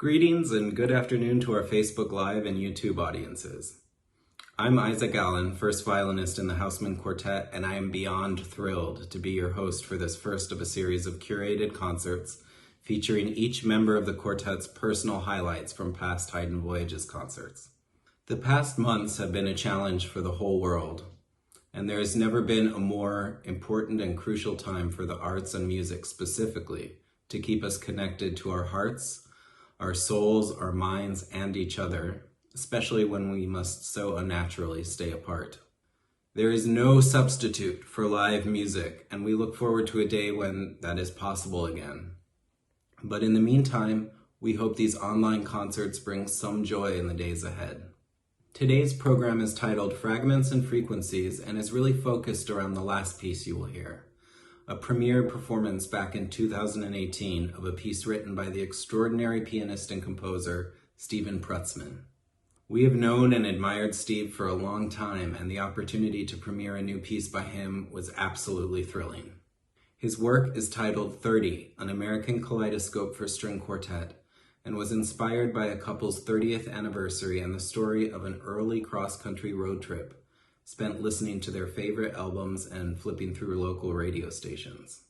Greetings and good afternoon to our Facebook Live and YouTube audiences. I'm Isaac Allen, first violinist in the Hausmann Quartet, and I am beyond thrilled to be your host for this first of a series of curated concerts featuring each member of the quartet's personal highlights from past Haydn Voyages concerts. The past months have been a challenge for the whole world, and there has never been a more important and crucial time for the arts and music specifically to keep us connected to our hearts, our souls, our minds, and each other, especially when we must so unnaturally stay apart. There is no substitute for live music, and we look forward to a day when that is possible again. But in the meantime, we hope these online concerts bring some joy in the days ahead. Today's program is titled Fragments and Frequencies and is really focused around the last piece you will hear, a premiere performance back in 2018 of a piece written by the extraordinary pianist and composer Stephen Prutzman. We have known and admired Steve for a long time, and the opportunity to premiere a new piece by him was absolutely thrilling. His work is titled 30, an American kaleidoscope for string quartet, and was inspired by a couple's 30th anniversary and the story of an early cross-country road trip spent listening to their favorite albums and flipping through local radio stations.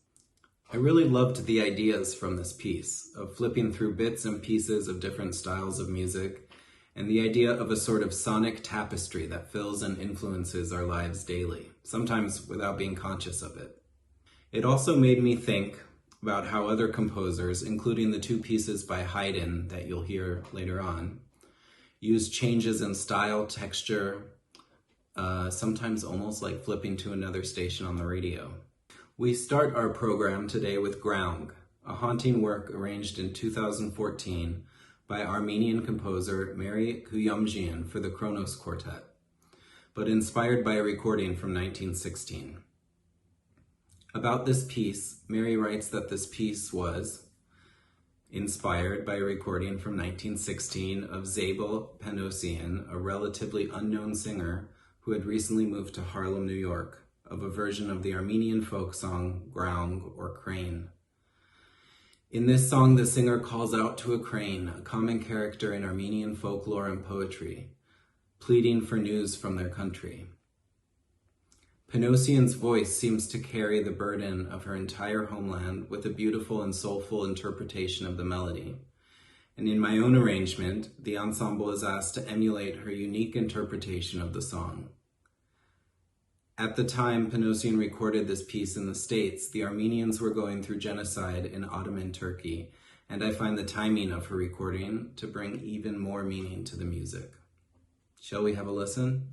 I really loved the ideas from this piece, of flipping through bits and pieces of different styles of music, and the idea of a sort of sonic tapestry that fills and influences our lives daily, sometimes without being conscious of it. It also made me think about how other composers, including the two pieces by Haydn that you'll hear later on, use changes in style, texture, sometimes almost like flipping to another station on the radio. We start our program today with Groung, a haunting work arranged in 2014 by Armenian composer Mary Kuyumjian for the Kronos Quartet, but inspired by a recording from 1916. About this piece, Mary writes that this piece was inspired by a recording from 1916 of Zabel Panosian, a relatively unknown singer who had recently moved to Harlem, New York, of a version of the Armenian folk song Groung, or Crane. In this song, the singer calls out to a crane, a common character in Armenian folklore and poetry, pleading for news from their country. Panosian's voice seems to carry the burden of her entire homeland with a beautiful and soulful interpretation of the melody. And in my own arrangement, the ensemble is asked to emulate her unique interpretation of the song. At the time Panosian recorded this piece in the States, the Armenians were going through genocide in Ottoman Turkey, and I find the timing of her recording to bring even more meaning to the music. Shall we have a listen?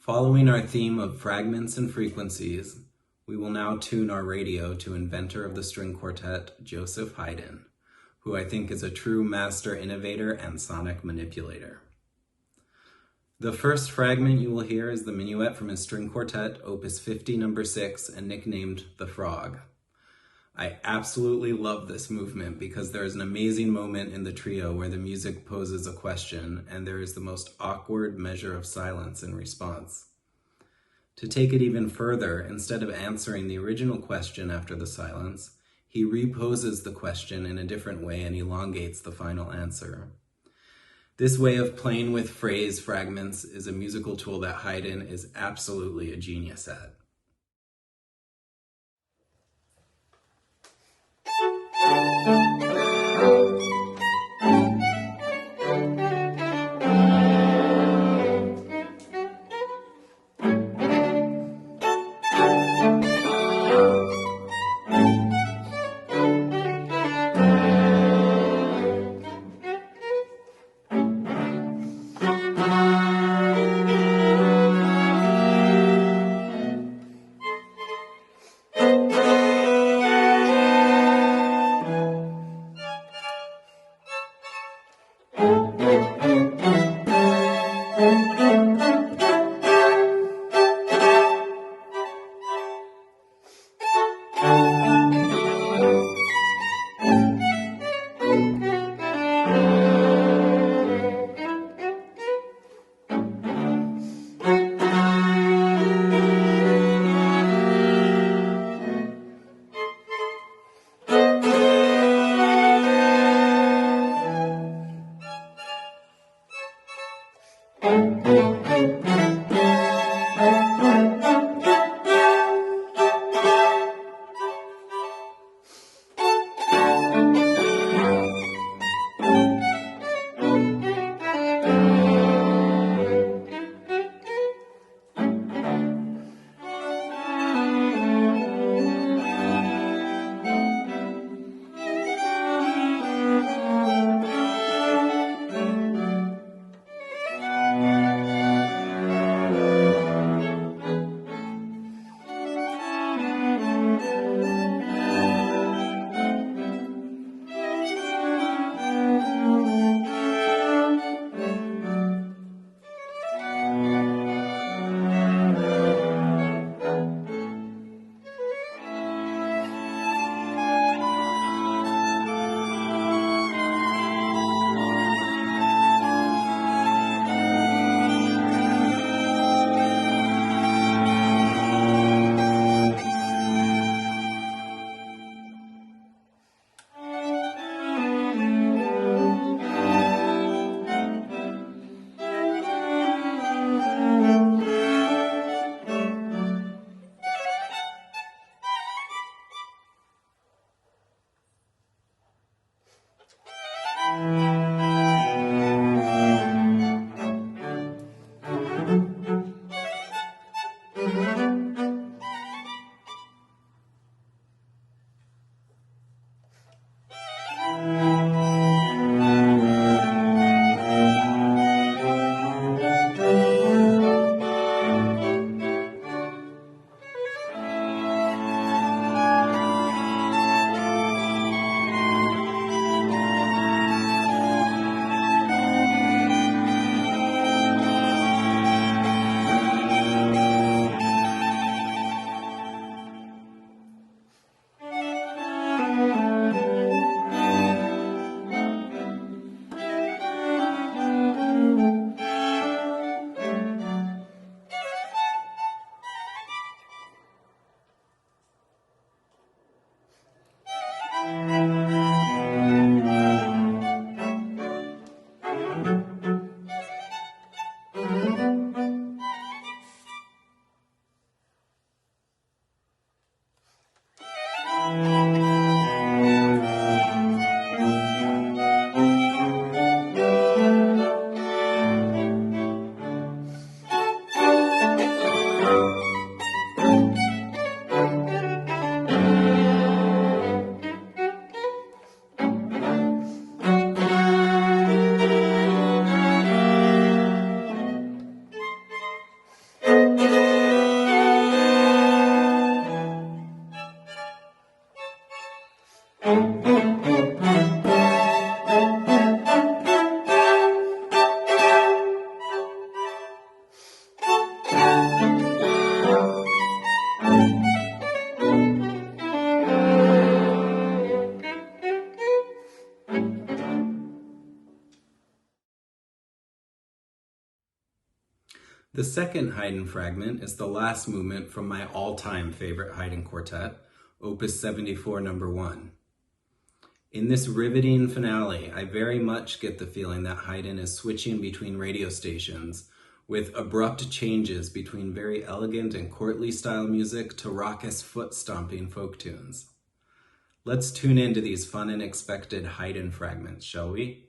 Following our theme of fragments and frequencies, we will now tune our radio to inventor of the string quartet, Joseph Haydn, who I think is a true master innovator and sonic manipulator. The first fragment you will hear is the Menuet from his string quartet, opus 50, number 6, and nicknamed The Frog. I absolutely love this movement because there is an amazing moment in the trio where the music poses a question and there is the most awkward measure of silence in response. To take it even further, instead of answering the original question after the silence, he reposes the question in a different way and elongates the final answer. This way of playing with phrase fragments is a musical tool that Haydn is absolutely a genius at. The second Haydn fragment is the last movement from my all-time favorite Haydn quartet, Opus 74, number 1. In this riveting finale, I very much get the feeling that Haydn is switching between radio stations with abrupt changes between very elegant and courtly style music to raucous foot-stomping folk tunes. Let's tune into these fun and expected Haydn fragments, shall we?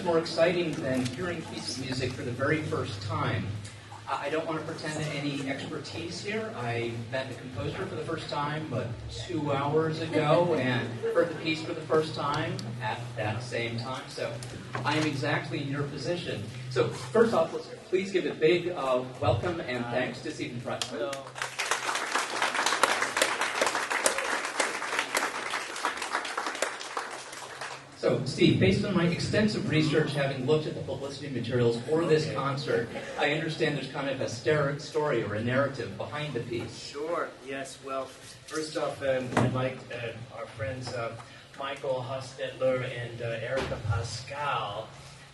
more exciting than hearing a piece of music for the very first time? I don't want to pretend any expertise here. I met the composer for the first time, but 2 hours ago, and heard the piece for the first time at that same time. So I am exactly in your position. So first off, let's please give a big welcome and thanks to Stephen Fragments. So, Steve, based on my extensive research, having looked at the publicity materials for this concert, I understand there's kind of a story or a narrative behind the piece. Sure, yes. Well, first off, I'd like our friends Michael Hostetler and Erica Pascal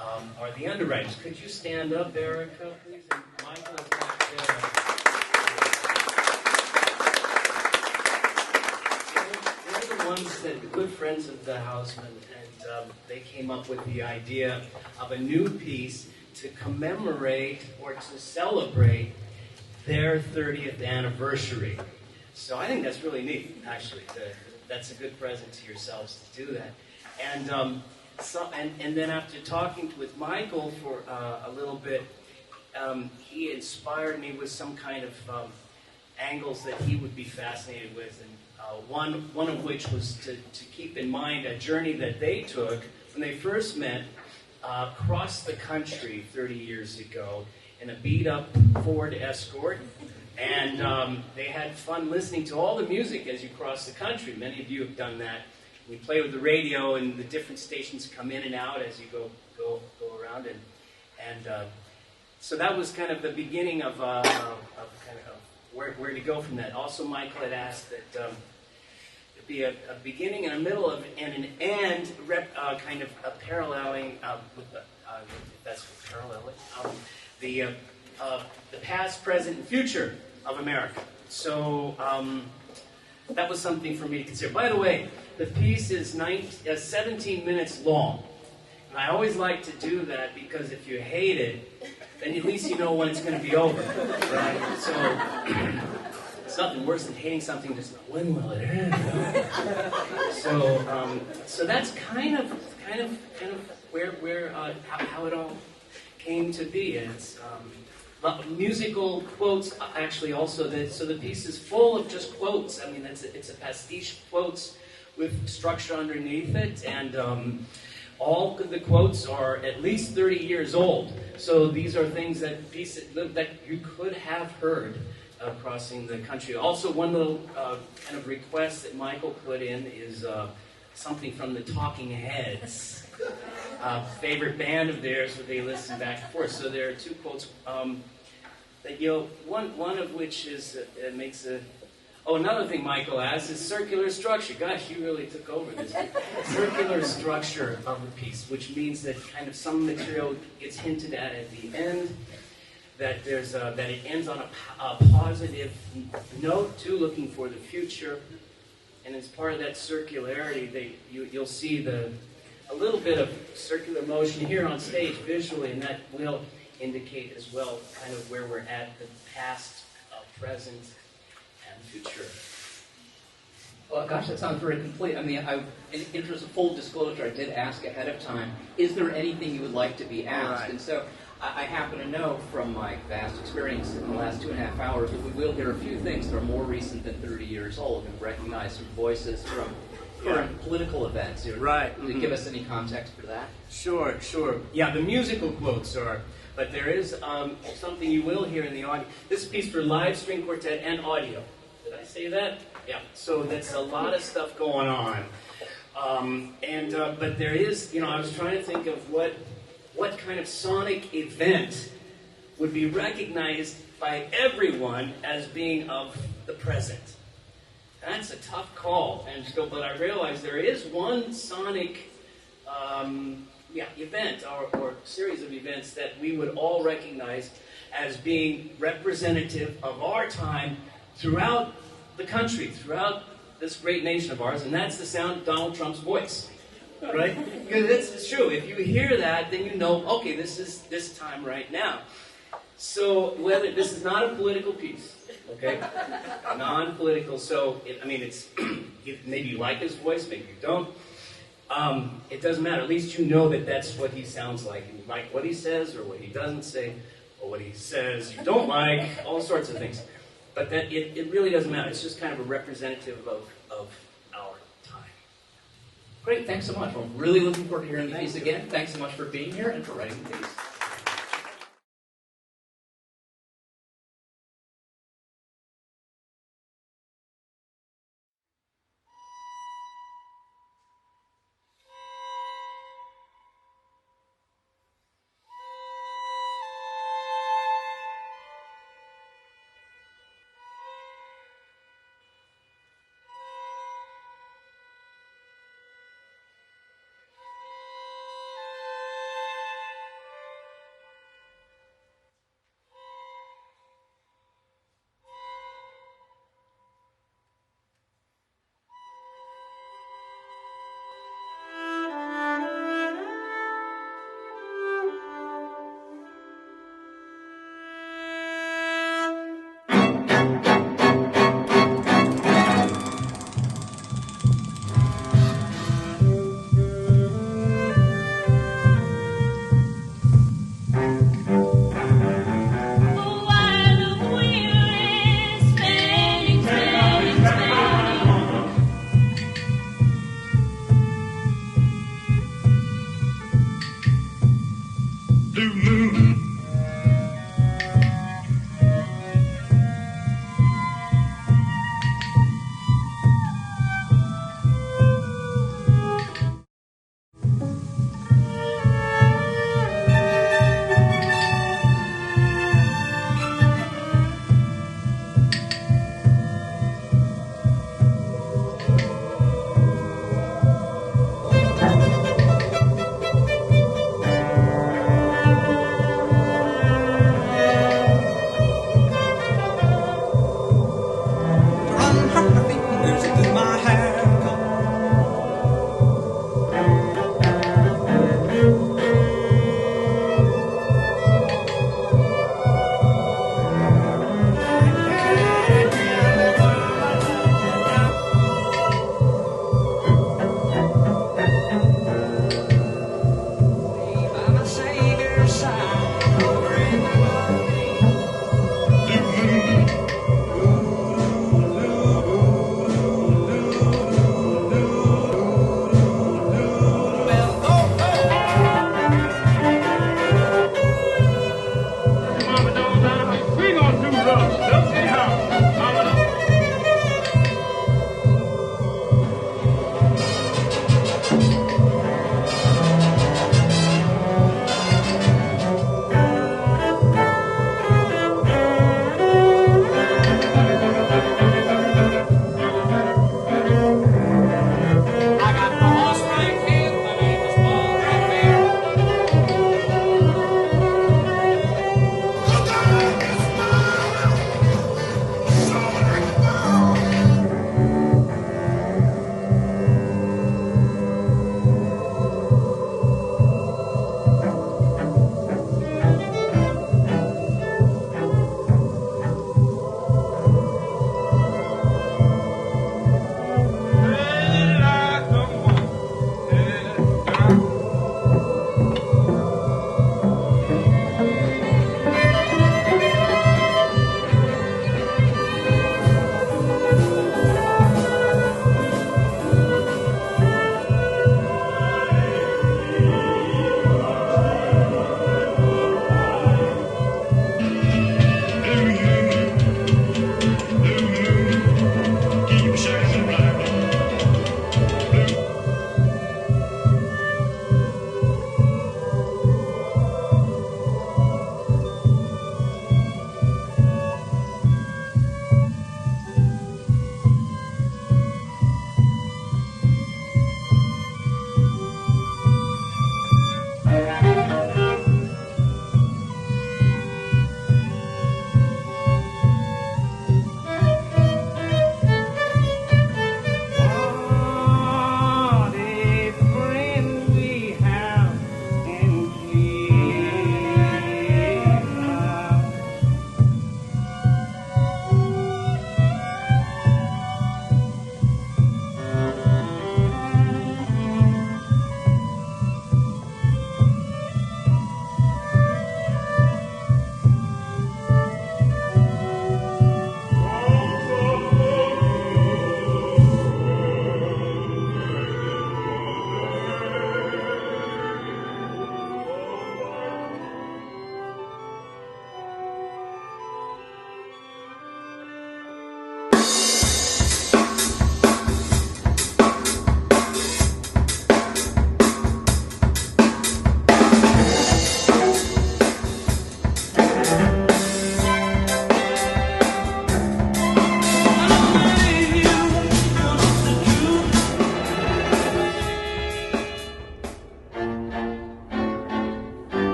are the underwriters. Could you stand up, Erica, please? And Michael is back there. They're the ones that good friends of the Hausmann, and they came up with the idea of a new piece to commemorate or to celebrate their 30th anniversary. So I think that's really neat, actually. That's a good present to yourselves to do that. And and then after talking with Michael for a little bit, he inspired me with some kind of angles that he would be fascinated with, and one of which was to keep in mind a journey that they took when they first met across the country 30 years ago in a beat-up Ford Escort, and they had fun listening to all the music as you cross the country. Many of you have done that. We play with the radio, and the different stations come in and out as you go around, and so that was kind of the beginning of where to go from that. Also, Michael had asked that it'd be a beginning and a middle of and an end, kind of a paralleling with the if that's paralleling the past, present, and future of America. So that was something for me to consider. By the way, the piece is 17 minutes long. And I always like to do that because if you hate it, then at least you know when it's going to be over, right? So it's nothing worse than hating something that's not, when will it end? So that's kind of where how it all came to be. And it's musical quotes actually also. So the piece is full of just quotes. I mean, it's a pastiche quotes with structure underneath it, and all of the quotes are at least 30 years old. So these are things that you could have heard crossing the country. Also, one little kind of request that Michael put in is something from the Talking Heads, favorite band of theirs that they listen back and forth. So there are two quotes that one of which is makes a. Oh, another thing Michael asked is circular structure. Gosh, you really took over this. Circular structure of the piece, which means that kind of some material gets hinted at the end, that there's that it ends on a positive note too, looking for the future. And as part of that circularity, you'll see a little bit of circular motion here on stage visually, and that will indicate as well kind of where we're at, the past, present, and future. Well, gosh, that sounds very complete. I mean, in interest of full disclosure, I did ask ahead of time, is there anything you would like to be asked? Right. And so I happen to know from my vast experience in the last 2.5 hours that we will hear a few things that are more recent than 30 years old and recognize some voices from current political events. Right. Can you give us any context for that? Sure. Yeah, the musical quotes are, but there is something you will hear in the audio. This is a piece for live string quartet and audio. Did I say that? Yeah. So that's a lot of stuff going on. But there is, I was trying to think of what kind of sonic event would be recognized by everyone as being of the present. That's a tough call, but I realized there is one sonic event or series of events that we would all recognize as being representative of our time throughout the country, throughout this great nation of ours, and that's the sound of Donald Trump's voice, right? Because it's true. If you hear that, then you know, okay, this is this time right now. So whether this is not a political piece, okay, non-political. So it's maybe you like his voice, maybe you don't. it doesn't matter. At least you know that that's what he sounds like. And you like what he says or what he doesn't say, or what he says you don't like, all sorts of things. But that it really doesn't matter. It's just kind of a representative of our time. Great, thanks so much. I'm really looking forward to hearing the piece again. Thanks so much for being here and for writing the piece.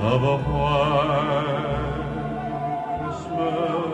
of a white Christmas.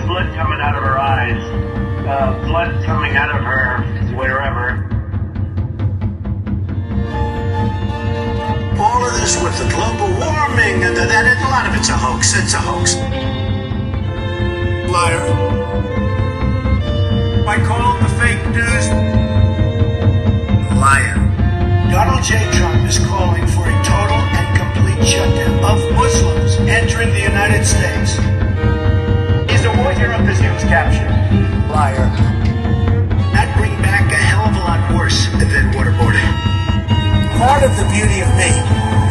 blood coming out of her eyes, blood coming out of her wherever. All of this with the global warming and that a lot of it's a hoax. It's a hoax. Liar. I call him the fake news. Liar. Donald J. Trump is calling for a total and complete shutdown of Muslims entering the United States. He's a war hero because he was captured. Liar. That bring back a hell of a lot worse than waterboarding. Part of the beauty of me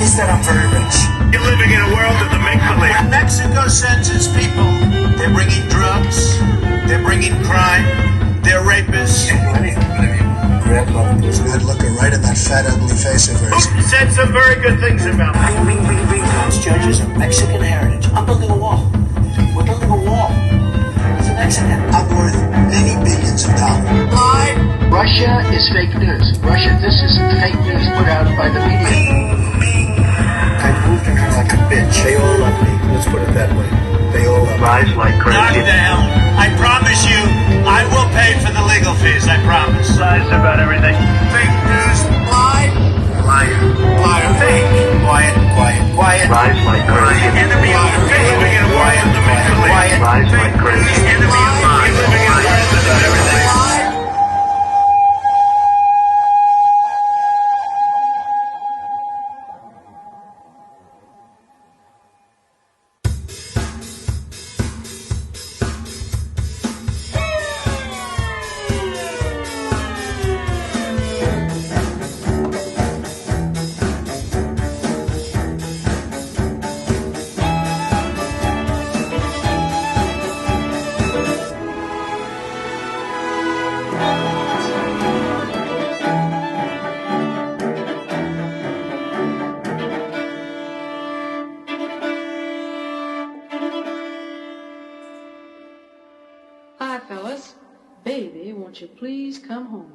is that I'm very rich. You're living in a world of the make-believe. When Mexico sends its people, they're bringing drugs, they're bringing crime, they're rapists. Grab this mad looker right in that fat, ugly face of hers. Putin said some very good things about me. Those judges of Mexican heritage. I'm building a wall. We're building a wall. It's an accident. I'm worth many billions of dollars. Lie. Russia is fake news. This is fake news put out by the media. I moved on her like a bitch. They all love me. Let's put it that way. They all love me. Lies like crazy. Knock down. I promise you, I will pay for the legal fees. I promise. Lies about everything. Fake news. Lie. Liar. Liar. Fake. Quiet. Quiet. Quiet. Lies like crazy. Enemy of the faith. Living in a world of the make-believe. Quiet. Lies like crazy. Enemy of lies. Living in a world about everything. Hi, fellas. Baby, won't you please come home?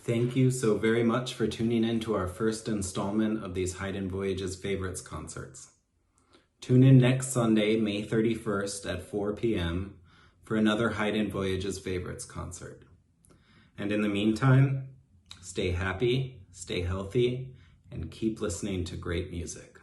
Thank you so very much for tuning in to our first installment of these Haydn Voyages Favorites concerts. Tune in next Sunday, May 31st at 4 p.m. for another Haydn Voyages Favorites concert. And in the meantime, stay happy, stay healthy, and keep listening to great music.